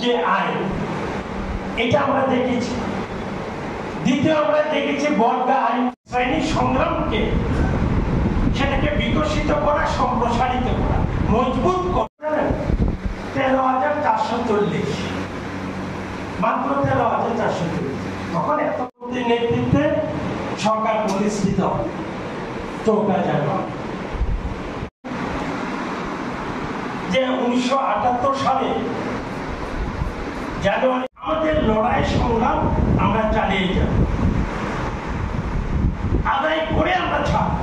যে আইন, এটা আমরা দেখেছি। দ্বিতীয় আমরা দেখেছি বর্গা আইন, শ্রেণী সংগ্রামকে সেটাকে বিকশিত করা, সম্প্রসারিত করা, মজবুত করা। 13,440, মাত্র 13,440। তখন এত নেতৃত্বে সরকার প্রতিষ্ঠিত হয় 14 জানুয়ারি। যে 1978 সালে জানুয়ারি আমাদের লড়াই সংগ্রাম আমরা চালিয়ে যাব, আদায় করে আমরা ছাড়ব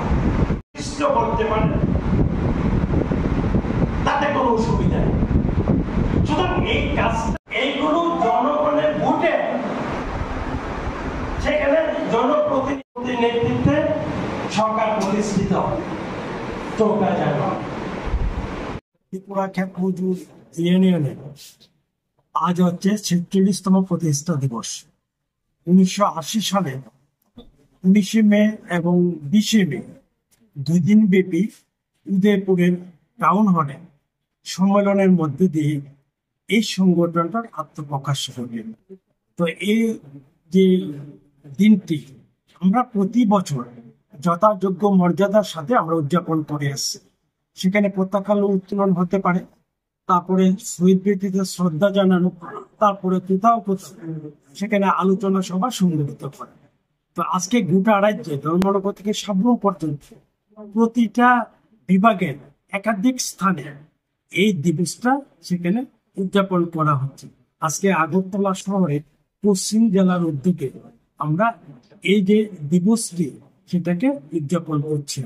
বলতে পারেন, তাতে কোনো অসুবিধা নেই। সুতরাং এই কাজটা, এইগুলো জনগণের ভোটে, সেখানে জনপ্রতিনিধি নেতৃত্বে সরকার প্রতিষ্ঠিত হয় 14 জানুয়ারি। ত্রিপুরা খ্যাত মজুর ইউনিয়নের আজ হচ্ছে 46তম প্রতিষ্ঠা দিবস। 1980 সালে 19 মে এবং 20 মে 2 দিন ব্যাপী উদয়পুরের টাউন হলে সম্মেলনের মধ্যে দিয়ে এই সংগঠনটার আত্মপ্রকাশ করলেন। তো এই যে দিনটি আমরা প্রতি বছর যথাযোগ্য মর্যাদার সাথে আমরা উদযাপন করে আসছি। সেখানে পতাকা উত্তোলন হতে পারে, তারপরে শহীদ ব্যক্তিদের শ্রদ্ধা জানানো, তারপরে কোথাও কোথাও সেখানে আলোচনা সভা সংগঠিত করে। তো আজকে গোটা রাজ্যে ধর্মনগর থেকে সাবরুম পর্যন্ত প্রতিটা বিভাগের একাধিক স্থানে এই দিবসটা সেখানে উদযাপন করা হচ্ছে। আজকে আগরতলা শহরে পশ্চিম জেলার উদ্যোগে আমরা এই যে দিবসটি সেটাকে উদযাপন করছি।